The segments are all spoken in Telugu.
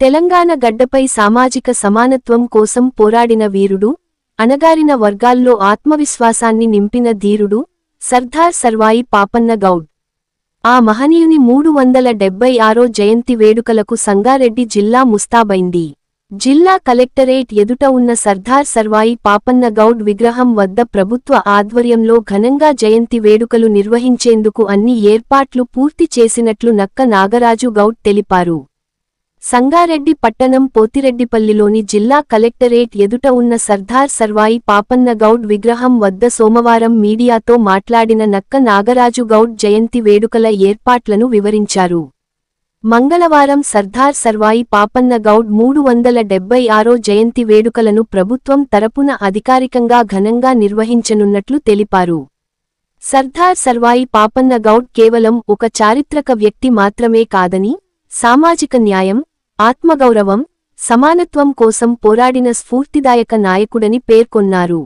తెలంగాణ గడ్డపై సామాజిక సమానత్వం కోసం పోరాడిన వీరుడు, అణగారిన వర్గాల్లో ఆత్మవిశ్వాసాన్ని నింపిన ధీరుడు, సర్దార్ సర్వాయి పాపన్న గౌడ్. ఆ మహనీయుని 376వ జయంతి వేడుకలకు సంగారెడ్డి జిల్లా ముస్తాబైంది. జిల్లా కలెక్టరేట్ ఎదుట ఉన్న సర్దార్ సర్వాయి పాపన్న గౌడ్ విగ్రహం వద్ద ప్రభుత్వ ఆధ్వర్యంలో ఘనంగా జయంతి వేడుకలు నిర్వహించేందుకు అన్ని ఏర్పాట్లు పూర్తి చేసినట్లు నక్క నాగరాజు గౌడ్ తెలిపారు. సంగారెడ్డి పట్టణం పోతిరెడ్డిపల్లిలోని జిల్లా కలెక్టరేట్ ఎదుట ఉన్న సర్దార్ సర్వాయి పాపన్న గౌడ్ విగ్రహం వద్ద సోమవారం మీడియాతో మాట్లాడిన నక్క నాగరాజు గౌడ్ జయంతి వేడుకల ఏర్పాట్లను వివరించారు. మంగళవారం సర్దార్ సర్వాయి పాపన్న గౌడ్ 376వ జయంతి వేడుకలను ప్రభుత్వం తరపున అధికారికంగా ఘనంగా నిర్వహించనున్నట్లు తెలిపారు. సర్దార్ సర్వాయి పాపన్న గౌడ్ కేవలం ఒక చారిత్రక వ్యక్తి మాత్రమే కాదని, సామాజిక న్యాయం, ఆత్మగౌరవం, సమానత్వం కోసం పోరాడిన స్ఫూర్తిదాయక నాయకుడని పేర్కొన్నారు.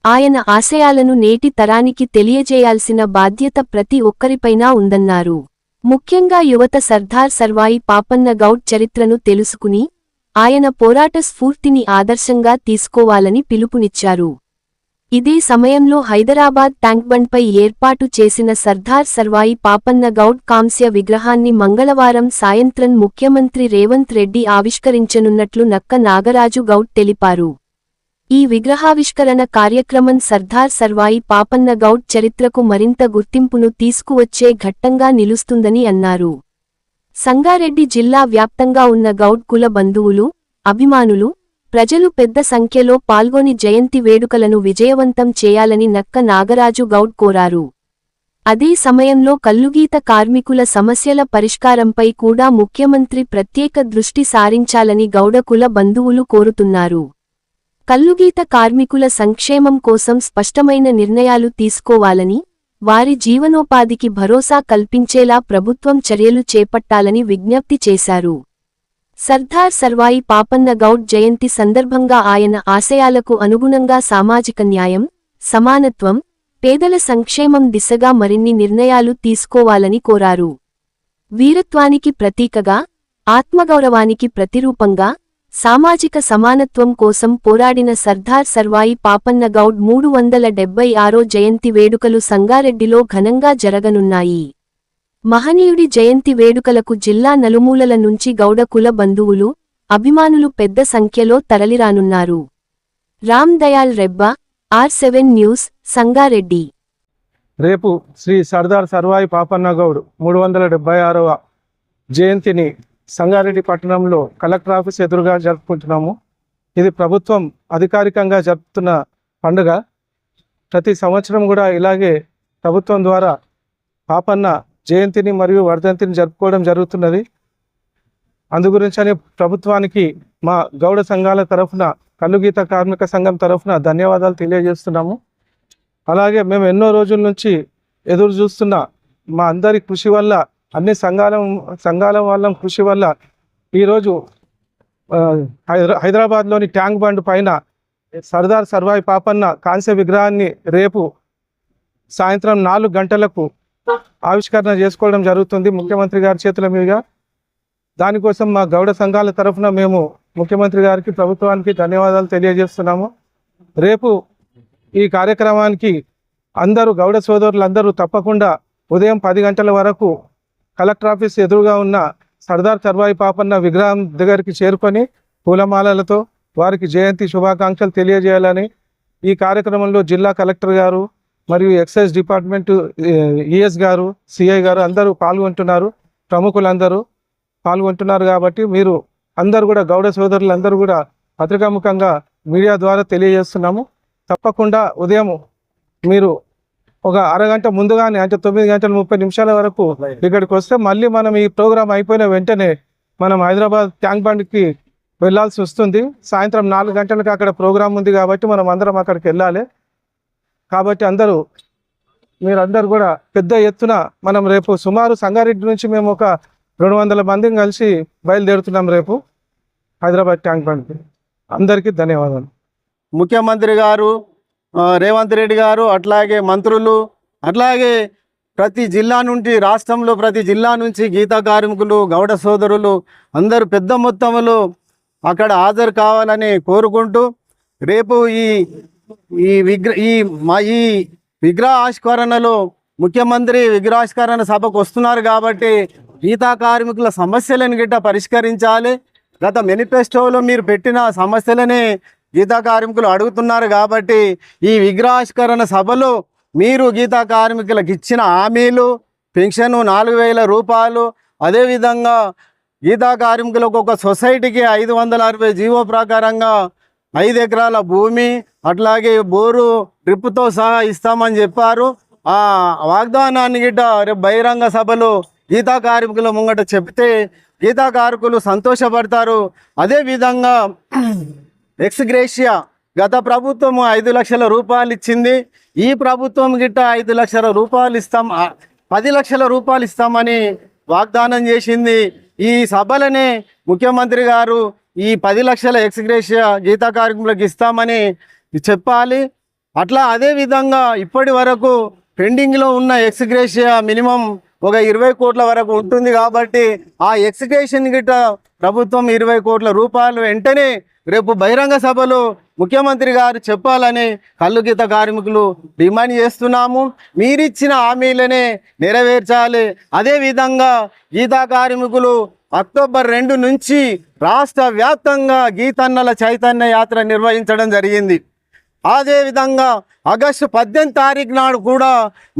ఆయన ఆశయాలను నేటి తరానికి తెలియజేయాల్సిన బాధ్యత ప్రతి ఒక్కరిపైనా ఉందన్నారు. ముఖ్యంగా యువత సర్దార్ సర్వాయి పాపన్న గౌడ్ చరిత్రను తెలుసుకుని, ఆయన పోరాట స్ఫూర్తిని ఆదర్శంగా తీసుకోవాలని పిలుపునిచ్చారు. ఇదే సమయంలో హైదరాబాద్ ట్యాంక్బండ్పై ఏర్పాటు చేసిన సర్దార్ సర్వాయి పాపన్న గౌడ్ కాంస్య విగ్రహాన్ని మంగళవారం సాయంత్రం ముఖ్యమంత్రి రేవంత్ రెడ్డి ఆవిష్కరించనున్నట్లు నక్క నాగరాజు గౌడ్ తెలిపారు. ఈ విగ్రహావిష్కరణ కార్యక్రమం సర్దార్ సర్వాయి పాపన్న గౌడ్ చరిత్రకు మరింత గుర్తింపును తీసుకువచ్చే ఘట్టంగా నిలుస్తుందని అన్నారు. సంగారెడ్డి జిల్లా వ్యాప్తంగా ఉన్న గౌడ్ కుల బంధువులు, అభిమానులు, ప్రజలు పెద్ద సంఖ్యలో పాల్గొని జయంతి వేడుకలను విజయవంతం చేయాలని నక్క నాగరాజు గౌడ్ కోరారు. అదే సమయంలో కల్లుగీత కార్మికుల సమస్యల పరిష్కారంపై కూడా ముఖ్యమంత్రి ప్రత్యేక దృష్టి సారించాలని గౌడ కుల బంధువులు కోరుతున్నారు. కల్లుగీత కార్మికుల సంక్షేమం కోసం స్పష్టమైన నిర్ణయాలు తీసుకోవాలని, వారి జీవనోపాధికి భరోసా కల్పించేలా ప్రభుత్వం చర్యలు చేపట్టాలని విజ్ఞప్తి చేశారు. సర్దార్ సర్వాయి పాపన్న గౌడ్ జయంతి సందర్భంగా ఆయన ఆశయాలకు అనుగుణంగా సామాజిక న్యాయం, సమానత్వం, పేదల సంక్షేమం దిశగా మరిన్ని నిర్ణయాలు తీసుకోవాలని కోరారు. వీరత్వానికి ప్రతీకగా, ఆత్మగౌరవానికి ప్రతిరూపంగా, సామాజిక సమానత్వం కోసం పోరాడిన సర్దార్ సర్వాయి పాపన్న గౌడ్ 376వ జయంతి వేడుకలు సంగారెడ్డిలో ఘనంగా జరగనున్నాయి. మహనీయుడి జయంతి వేడుకలకు జిల్లా నలుమూలల నుంచి గౌడ కుల బంధువులు, అభిమానులు పెద్ద సంఖ్యలో తరలిరానున్నారు. Ram Dayal Rebba, R7 news, Sangareddy. రేపు శ్రీ సర్దార్ సర్వాయి పాపన్న గౌడ్ 376వ జయంతిని సంగారెడ్డి పట్టణంలో కలెక్టర్ ఆఫీస్ ఎదురుగా జరుపుకుంటున్నాము. ఇది ప్రభుత్వం అధికారికంగా జరుపుతున్న పండుగ. ప్రతి సంవత్సరం కూడా ఇలాగే ప్రభుత్వం ద్వారా పాపన్న జయంతిని మరియు వర్ధంతిని జరుపుకోవడం జరుగుతున్నది. అందుగురించని ప్రభుత్వానికి మా గౌడ సంఘాల తరఫున, కల్లుగీత కార్మిక సంఘం తరఫున ధన్యవాదాలు తెలియజేస్తున్నాము. అలాగే మేము ఎన్నో రోజుల నుంచి ఎదురు చూస్తున్న మా అందరి కృషి వల్ల, అన్ని సంఘాల వాళ్ళ కృషి వల్ల ఈరోజు హైదరాబాద్లోని ట్యాంక్ బండ్ పైన సర్దార్ సర్వాయి పాపన్న కాంస్య విగ్రహాన్ని రేపు సాయంత్రం 4 గంటలకు ఆవిష్కరణ చేసుకోవడం జరుగుతుంది ముఖ్యమంత్రి గారి చేతుల మీదుగా. దానికోసం మా గౌడ సంఘాల తరఫున మేము ముఖ్యమంత్రి గారికి, ప్రభుత్వానికి ధన్యవాదాలు తెలియజేస్తున్నాము. రేపు ఈ కార్యక్రమానికి అందరూ గౌడ సోదరులందరూ తప్పకుండా ఉదయం 10 గంటల వరకు కలెక్టర్ ఆఫీస్ ఎదురుగా ఉన్న సర్దార్ సర్వాయి పాపన్న విగ్రహం దగ్గరికి చేరుకొని పూలమాలలతో వారికి జయంతి శుభాకాంక్షలు తెలియజేయాలని ఈ కార్యక్రమంలో జిల్లా కలెక్టర్ గారు మరియు ఎక్సైజ్ డిపార్ట్మెంట్ ఈఎస్ గారు, సిఐ గారు అందరూ పాల్గొంటున్నారు. ప్రముఖులందరూ పాల్గొంటున్నారు. కాబట్టి మీరు అందరూ కూడా గౌడ సోదరులందరూ కూడా పత్రికాముఖంగా మీడియా ద్వారా తెలియజేస్తున్నాము. తప్పకుండా ఉదయం మీరు ఒక అరగంట ముందుగానే, అంటే 9:30 వరకు ఇక్కడికి వస్తే మళ్ళీ మనం ఈ ప్రోగ్రాం అయిపోయిన వెంటనే మనం హైదరాబాద్ ట్యాంక్ బండ్కి వెళ్ళాల్సి వస్తుంది. సాయంత్రం 4 గంటలకు అక్కడ ప్రోగ్రాం ఉంది కాబట్టి మనం అందరం అక్కడికి వెళ్ళాలి. కాబట్టి మీరందరూ కూడా పెద్ద ఎత్తున మనం రేపు సుమారు సంగారెడ్డి నుంచి మేము ఒక 200 మందిని కలిసి బయలుదేరుతున్నాం రేపు హైదరాబాద్ ట్యాంక్ బండ్కి. అందరికీ ధన్యవాదాలు. ముఖ్యమంత్రి గారు రేవంత్ రెడ్డి గారు, అట్లాగే మంత్రులు, అట్లాగే ప్రతి జిల్లా నుండి రాష్ట్రంలో ప్రతి జిల్లా నుంచి గీతా కార్మికులు గౌడ సోదరులు అందరూ పెద్ద మొత్తంలో అక్కడ హాజరు కావాలని కోరుకుంటూ రేపు ఈ విగ్రహ ఆవిష్కరణలో ముఖ్యమంత్రి విగ్రహావిష్కరణ సభకు వస్తున్నారు కాబట్టి గీతా కార్మికుల సమస్యలను గిట్ట పరిష్కరించాలి. గత మేనిఫెస్టోలో మీరు పెట్టిన సమస్యలనే గీతా కార్మికులు అడుగుతున్నారు కాబట్టి ఈ విగ్రహావిష్కరణ సభలో మీరు గీతా కార్మికులకు ఇచ్చిన హామీలు, పెన్షన్ 4,000 రూపాయలు, అదేవిధంగా గీతా కార్మికులకు ఒక సొసైటీకి 560 జీవో ప్రకారంగా 5 ఎకరాల భూమి, అట్లాగే బోరు డ్రిప్తో సహా ఇస్తామని చెప్పారు. ఆ వాగ్దానాన్ని గిట్ట రేపు బహిరంగ సభలో గీతా కార్మికుల ముంగట చెప్తే గీతా కార్మికులు సంతోషపడతారు. అదేవిధంగా ఎక్స్గ్రేషియా గత ప్రభుత్వం 5 లక్షల రూపాయలు ఇచ్చింది. ఈ ప్రభుత్వం గిట్ట 5 లక్షల రూపాయలు ఇస్తాం, 10 లక్షల రూపాయలు ఇస్తామని వాగ్దానం చేసింది. ఈ సభలనే ముఖ్యమంత్రి గారు ఈ 10 లక్షల ఎక్స్గ్రేషియా గీతా కార్మికులకు ఇస్తామని చెప్పాలి. అట్లా అదేవిధంగా ఇప్పటి వరకు పెండింగ్లో ఉన్న ఎక్స్గ్రేషియా మినిమం ఒక 20 కోట్ల వరకు ఉంటుంది కాబట్టి ఆ ఎక్స్గ్రేషన్ గిట్ట ప్రభుత్వం 20 కోట్ల రూపాయలు వెంటనే రేపు బహిరంగ సభలో ముఖ్యమంత్రి గారు చెప్పాలని కల్లు గీత కార్మికులు డిమాండ్ చేస్తున్నాము. మీరిచ్చిన హామీలనే నెరవేర్చాలి. అదేవిధంగా గీతా కార్మికులు అక్టోబర్ 2 నుంచి రాష్ట్ర వ్యాప్తంగా గీతన్నల చైతన్య యాత్ర నిర్వహించడం జరిగింది. అదేవిధంగా ఆగస్టు 18 తారీఖు నాడు కూడా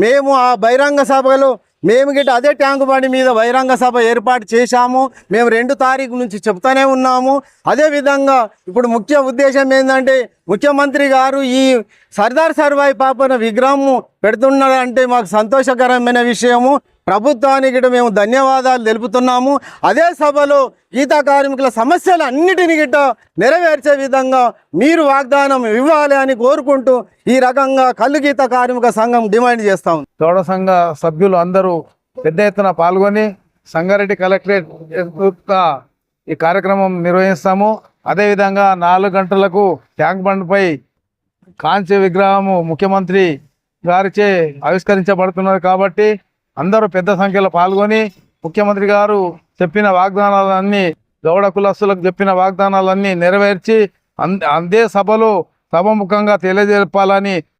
మేము ఆ బహిరంగ సభలో మేము గిట్ట అదే ట్యాంకు బండి మీద బహిరంగ సభ ఏర్పాటు చేశాము. మేము 2 తారీఖు నుంచి చెప్తూనే ఉన్నాము. అదేవిధంగా ఇప్పుడు ముఖ్య ఉద్దేశం ఏంటంటే ముఖ్యమంత్రి గారు ఈ సర్దార్ సర్వాయి పాపన విగ్రహం పెడుతున్నారంటే మాకు సంతోషకరమైన విషయము. ప్రభుత్వానికి గిట్ట మేము ధన్యవాదాలు తెలుపుతున్నాము. అదే సభలో గీతా కార్మికుల సమస్యలు అన్నిటిని గిట్ట నెరవేర్చే విధంగా మీరు వాగ్దానం ఇవ్వాలి అని కోరుకుంటూ ఈ రకంగా కల్లు గీత కార్మిక సంఘం డిమాండ్ చేస్తాం. గౌడ సంఘ సభ్యులు అందరూ పెద్ద ఎత్తున పాల్గొని సంగారెడ్డి కలెక్టరేట్ ఎదుట ఈ కార్యక్రమం నిర్వహిస్తాము. అదేవిధంగా 4 గంటలకు ట్యాంక్ బండ్పై కాంస్య విగ్రహము ముఖ్యమంత్రి గారిచే ఆవిష్కరించబడుతున్నది కాబట్టి అందరూ పెద్ద సంఖ్యలో పాల్గొని ముఖ్యమంత్రి గారు చెప్పిన వాగ్దానాలన్నీ గౌడ కులస్తులకు చెప్పిన వాగ్దానాలన్నీ నెరవేర్చి అదే సభలో సభముఖంగా తెలియజెప్పాలని